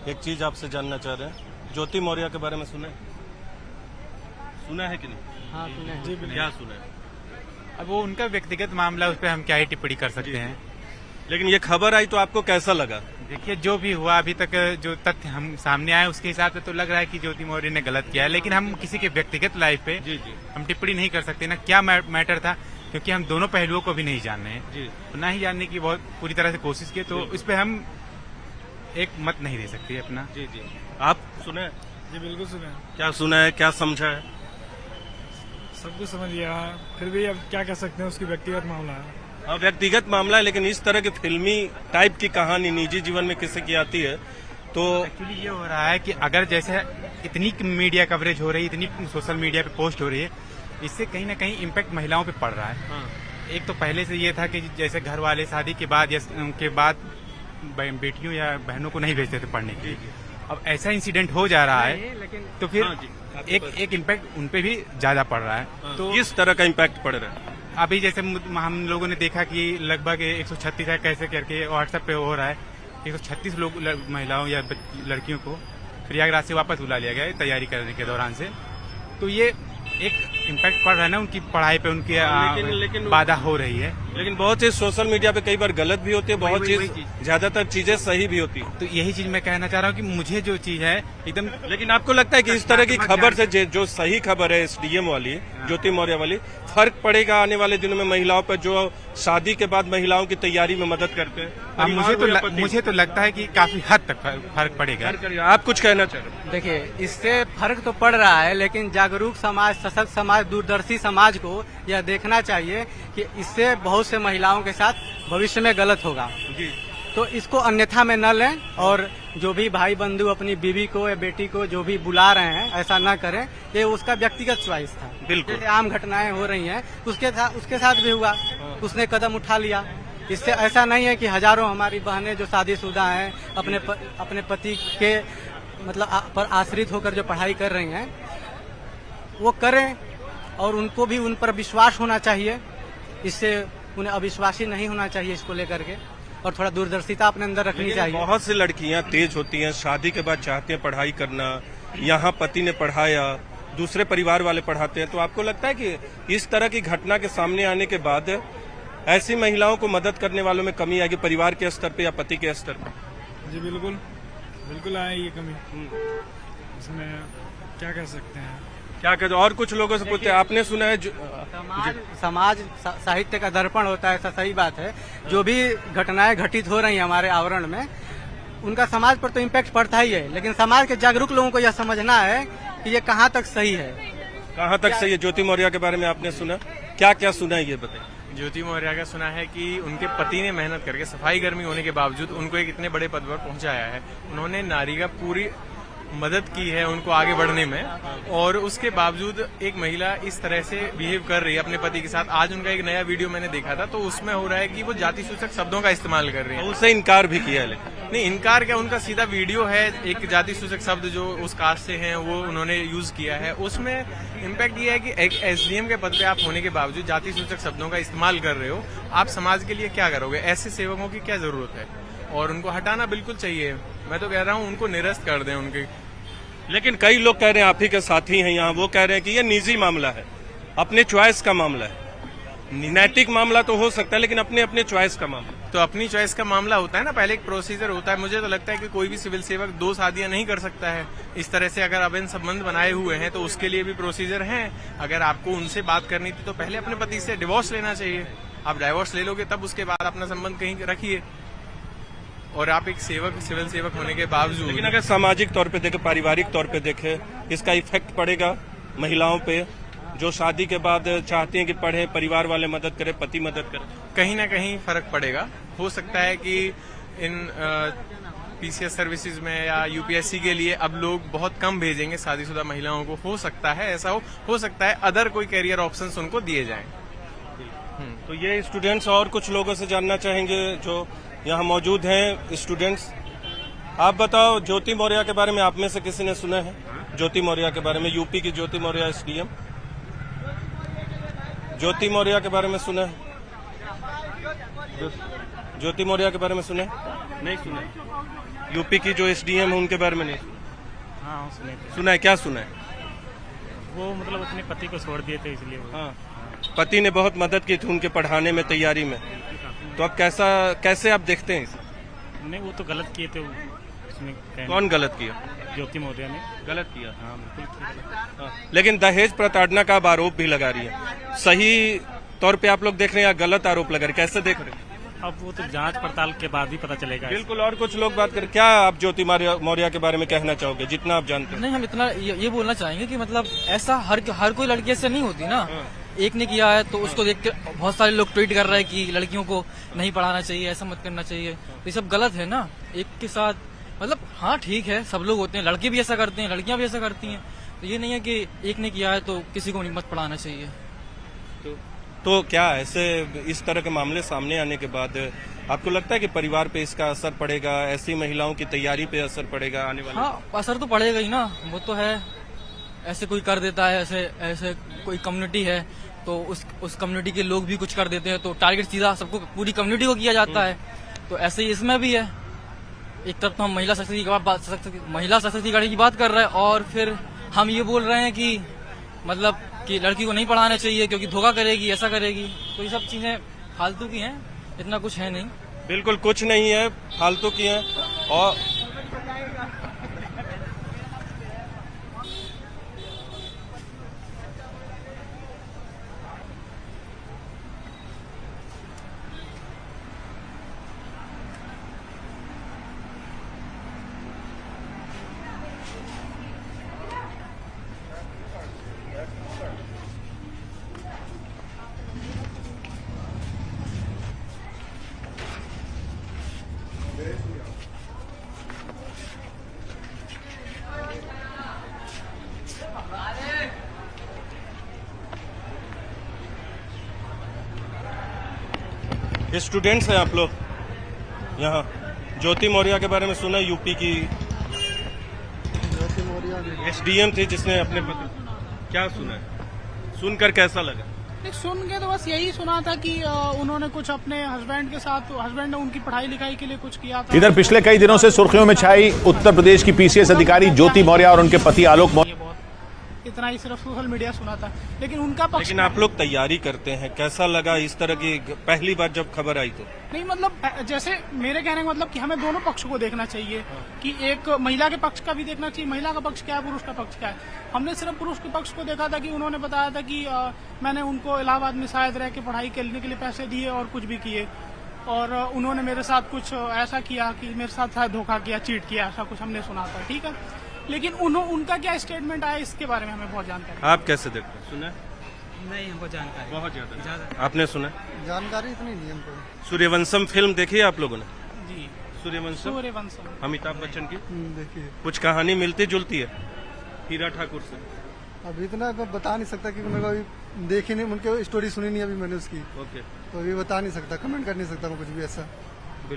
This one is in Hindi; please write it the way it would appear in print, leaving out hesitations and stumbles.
एक चीज आपसे जानना चाह रहे हैं, ज्योति मौर्य के बारे में सुना है कि नहीं? हाँ सुना है। जी क्या सुना है? अब वो उनका व्यक्तिगत मामला, उस पर हम क्या ही टिप्पणी कर सकते हैं। लेकिन ये खबर आई तो आपको कैसा लगा? देखिए, जो भी हुआ अभी तक, जो तथ्य हम सामने आए उसके हिसाब से तो लग रहा है कि ज्योति मौर्य ने गलत किया है, लेकिन हम किसी के व्यक्तिगत लाइफ पे हम टिप्पणी नहीं कर सकते ना क्या मैटर था, क्योंकि हम दोनों पहलुओं को भी नहीं जान रहे हैं तो ना ही जानने की बहुत पूरी तरह से कोशिश की, तो इस पे हम एक मत नहीं दे सकते अपना। जी आप सुने? जी बिल्कुल सुना है। क्या सुना है, क्या समझा है? सब कुछ समझ लिया, फिर भी अब क्या कह सकते हैं, उसकी व्यक्तिगत मामला है। हाँ व्यक्तिगत मामला है, लेकिन इस तरह की फिल्मी टाइप की कहानी निजी जीवन में किसी की आती है तो एक्चुअली ये हो रहा है कि अगर जैसे इतनी मीडिया कवरेज हो रही है, इतनी सोशल मीडिया पे पोस्ट हो रही है, इससे कहीं ना कहीं इम्पैक्ट महिलाओं पे पड़ रहा है। हाँ। एक तो पहले से ये था कि जैसे घर वाले शादी के बाद या उनके बाद बेटियों या बहनों को नहीं भेजते थे पढ़ने के लिए, अब ऐसा इंसिडेंट हो जा रहा है तो फिर एक इम्पैक्ट उनपे भी ज्यादा पड़ रहा है। तो किस तरह का इम्पैक्ट पड़ रहा है? अभी जैसे हम लोगों ने देखा कि लगभग 136 है कैसे करके व्हाट्सएप पे हो रहा है, 136 लोग महिलाओं या लड़कियों को प्रयागराज से वापस बुला लिया गया है तैयारी करने के दौरान से, तो ये एक इम्पैक्ट पड़ रहा है ना उनकी पढ़ाई पे, उनकी लेकिन बाधा हो रही है। लेकिन बहुत चीज सोशल मीडिया पे कई बार गलत भी होती है, बहुत चीज ज्यादातर चीजें सही भी होती है। तो यही चीज मैं कहना चाह रहा हूँ कि मुझे जो चीज है एकदम, लेकिन आपको लगता है कि इस तरह की खबर से जो सही खबर है एसडीएम वाली, ज्योति मौर्य वाली, फर्क पड़ेगा आने वाले दिनों में महिलाओं पर जो शादी के बाद महिलाओं की तैयारी में मदद करते हैं? मुझे तो लगता है कि काफी हद तक फर्क पड़ेगा। आप कुछ कहना चाह रहे हैं? देखिए, इससे फर्क तो पड़ रहा है, लेकिन जागरूक समाज, सशक्त समाज, दूरदर्शी समाज को यह देखना चाहिए कि इससे बहुत से महिलाओं के साथ भविष्य में गलत होगा। तो इसको अन्यथा में न लें, और जो भी भाई बंधु अपनी बीवी को या बेटी को जो भी बुला रहे हैं ऐसा न करें, ये उसका व्यक्तिगत चॉइस था। बिल्कुल जैसे आम घटनाएं हो रही हैं उसके साथ भी हुआ, उसने कदम उठा लिया। इससे ऐसा नहीं है कि हजारों हमारी बहनें जो शादीशुदा हैं अपने पति के मतलब पर आश्रित होकर जो पढ़ाई कर रही हैं वो करें, और उनको भी उन पर विश्वास होना चाहिए, इससे उन्हें अविश्वासी नहीं होना चाहिए इसको लेकर के, और थोड़ा दूरदर्शिता अपने अंदर रखनी चाहिए। बहुत सी लड़कियां तेज होती हैं, शादी के बाद चाहती हैं पढ़ाई करना, यहाँ पति ने पढ़ाया, दूसरे परिवार वाले पढ़ाते हैं, तो आपको लगता है कि इस तरह की घटना के सामने आने के बाद ऐसी महिलाओं को मदद करने वालों में कमी आएगी, परिवार के स्तर पे या पति के स्तर पे? जी बिल्कुल आएगी कमी, इसमें क्या कह सकते हैं। क्या कहते? और कुछ लोगों से पूछते हैं, आपने सुना है समाज साहित्य का दर्पण होता है, ऐसा सही बात है। जो भी घटनाएं घटित हो रही हैं हमारे आवरण में, उनका समाज पर तो इम्पैक्ट पड़ता ही है, लेकिन समाज के जागरूक लोगों को यह समझना है कि ये कहाँ तक सही है। कहाँ तक सही है? ज्योति मौर्य के बारे में आपने सुना, क्या क्या सुना है ये बताइए। ज्योति मौर्य का सुना है कि उनके पति ने मेहनत करके सफाई कर्मी होने के बावजूद उनको एक इतने बड़े पद पर पहुंचाया है। उन्होंने नारी का पूरी मदद की है उनको आगे बढ़ने में, और उसके बावजूद एक महिला इस तरह से बिहेव कर रही है अपने पति के साथ। आज उनका एक नया वीडियो मैंने देखा था, तो उसमें हो रहा है कि वो जाति सूचक शब्दों का इस्तेमाल कर रही है। उससे इनकार भी किया है, लेकिन नहीं इनकार क्या, उनका सीधा वीडियो है, एक जाति सूचक शब्द जो उस कास्ट से हैं वो उन्होंने यूज किया है। उसमें इम्पैक्ट ये है कि एक एसडीएम के पद पे आप होने के बावजूद जाति सूचक शब्दों का इस्तेमाल कर रहे हो, आप समाज के लिए क्या करोगे? ऐसे सेवकों की क्या जरूरत है, और उनको हटाना बिल्कुल चाहिए। मैं तो कह रहा हूँ उनको निरस्त कर दें उनके। लेकिन कई लोग कह रहे हैं, आप ही के साथी हैं यहाँ, वो कह रहे हैं कि ये निजी मामला है, अपने चॉइस का मामला है। नैतिक मामला तो हो सकता है, लेकिन अपने अपने चॉइस का मामला। तो अपनी चॉइस का मामला होता है ना, पहले एक प्रोसीजर होता है। मुझे तो लगता है कि कोई भी सिविल सेवक 2 शादियां नहीं कर सकता है इस तरह से। अगर अभिन्न संबंध बनाए हुए हैं तो उसके लिए भी प्रोसीजर है। अगर आपको उनसे बात करनी थी तो पहले अपने पति से डिवोर्स लेना चाहिए। आप डिवोर्स ले लोगे तब उसके बाद अपना संबंध कहीं रखिए। और आप एक सेवक, सिविल सेवक होने के बावजूद, लेकिन अगर सामाजिक तौर पे देखे, पारिवारिक तौर पे देखे, इसका इफेक्ट पड़ेगा महिलाओं पे जो शादी के बाद चाहती हैं कि पढ़े, परिवार वाले मदद करें, पति मदद करे? कहीं ना कहीं फर्क पड़ेगा। हो सकता है कि इन पीसीएस सर्विसेज में या यूपीएससी के लिए अब लोग बहुत कम भेजेंगे शादीशुदा महिलाओं को। हो सकता है ऐसा हो सकता है अदर कोई कैरियर ऑप्शंस उनको दिए जाएं। तो ये स्टूडेंट्स और कुछ लोगों से जानना चाहेंगे जो यहाँ मौजूद हैं। स्टूडेंट्स, आप बताओ, ज्योति मौर्य के बारे में आप में से किसी ने सुना है? ज्योति मौर्य के बारे में, यूपी की ज्योति मौर्य एसडीएम, ज्योति मौर्य के बारे में सुना है? ज्योति मौर्य के बारे में सुना है? नहीं सुना। यूपी की जो एसडीएम है उनके बारे में नहीं हाँ सुने थे। सुना है? क्या सुना है? वो मतलब अपने पति को छोड़ दिए थे इसलिए वो हाँ, पति ने बहुत मदद की थी उनके पढ़ाने में, तैयारी में। तो अब कैसे आप देखते हैं इसे? नहीं वो तो गलत किए थे उसमें कौन गलत किया? ज्योति मौर्य ने गलत किया। हाँ बिल्कुल किया। हाँ, लेकिन दहेज प्रताड़ना का अब आरोप भी लगा रही है। सही तौर पे आप लोग देख रहे हैं या गलत आरोप लगा रहे हैं? कैसे देख रहे हैं? अब वो तो जांच पड़ताल के बाद ही पता चलेगा। बिल्कुल। और कुछ लोग बात करें। क्या आप ज्योति मौर्य के बारे में कहना चाहोगे, जितना आप जानते हैं? नहीं, हम इतना ये बोलना चाहेंगे कि मतलब ऐसा हर कोई लड़की ऐसे नहीं होती ना। एक ने किया है तो उसको देख के बहुत सारे लोग ट्वीट कर रहे हैं कि लड़कियों को नहीं पढ़ाना चाहिए, ऐसा मत करना चाहिए। तो ये सब गलत है ना। एक के साथ मतलब हाँ ठीक है, सब लोग होते हैं, लड़के भी ऐसा करते हैं, लड़कियां भी ऐसा करती हैं। तो ये नहीं है कि एक ने किया है तो किसी को नहीं मत पढ़ाना चाहिए। तो क्या ऐसे इस तरह के मामले सामने आने के बाद आपको लगता है कि परिवार पे इसका असर पड़ेगा, ऐसी महिलाओं की तैयारी पे असर पड़ेगा आने वाले? हाँ, असर तो पड़ेगा ही ना, वो तो है। ऐसे कोई कर देता है, ऐसे कोई कम्युनिटी है तो उस कम्युनिटी के लोग भी कुछ कर देते हैं, तो टारगेट सीधा सबको, पूरी कम्युनिटी को किया जाता है। तो ऐसे ही इसमें भी है। एक तरफ तो हम महिला सशक्तिकरण की बात कर रहे हैं और फिर हम ये बोल रहे हैं कि मतलब कि लड़की को नहीं पढ़ाना चाहिए क्योंकि धोखा करेगी, ऐसा करेगी। तो ये सब चीजें फालतू की हैं, इतना कुछ है नहीं। बिल्कुल कुछ नहीं है, फालतू की है। और ये स्टूडेंट्स हैं आप लोग यहाँ। ज्योति मौर्य के बारे में सुना? यूपी की ज्योति मौर्य एसडीएम थी जिसने अपने पति, क्या सुना है? सुनकर कैसा लगा? सुन के तो बस यही सुना था कि उन्होंने कुछ अपने हस्बैंड के साथ, हस्बैंड ने उनकी पढ़ाई लिखाई के लिए कुछ किया था। इधर पिछले कई दिनों से सुर्खियों में छाई उत्तर प्रदेश की पीसीएस अधिकारी ज्योति मौर्य और उनके पति आलोक मौर्य। इतना ही सिर्फ सोशल मीडिया सुना था, लेकिन उनका पक्ष। लेकिन आप लोग तैयारी करते हैं, कैसा लगा इस तरह की पहली बार जब खबर आई तो? नहीं मतलब जैसे मेरे कहने का मतलब कि हमें दोनों पक्ष को देखना चाहिए कि एक महिला के पक्ष का भी देखना चाहिए, महिला का पक्ष क्या है, पुरुष का पक्ष क्या है। हमने सिर्फ पुरुष के पक्ष को देखा था कि उन्होंने बताया था कि मैंने उनको इलाहाबाद में शायद रह के पढ़ाई करने के लिए पैसे दिए और कुछ भी किए, और उन्होंने मेरे साथ कुछ ऐसा किया कि मेरे साथ शायद धोखा किया, चीट किया, ऐसा कुछ हमने सुना था। ठीक है, लेकिन उनका क्या स्टेटमेंट आया इसके बारे में हमें बहुत जानकारी। आप कैसे देखते हैं? सुना? नहीं, हमको जानकारी बहुत ज्यादा। आपने सुना? जानकारी इतनी नहीं हमको। सूर्यवंशम फिल्म देखी है आप लोगों ने? जी, सूर्यवंशम अमिताभ बच्चन की। देखिए, कुछ कहानी मिलती जुलती है हीरा ठाकुर से? अब इतना मैं बता नहीं सकता क्योंकि मेरे को अभी देखी नहीं, उनके स्टोरी सुनी नहीं अभी मैंने उसकी। ओके। तो अभी बता नहीं सकता, कमेंट कर नहीं सकता मैं कुछ भी ऐसा।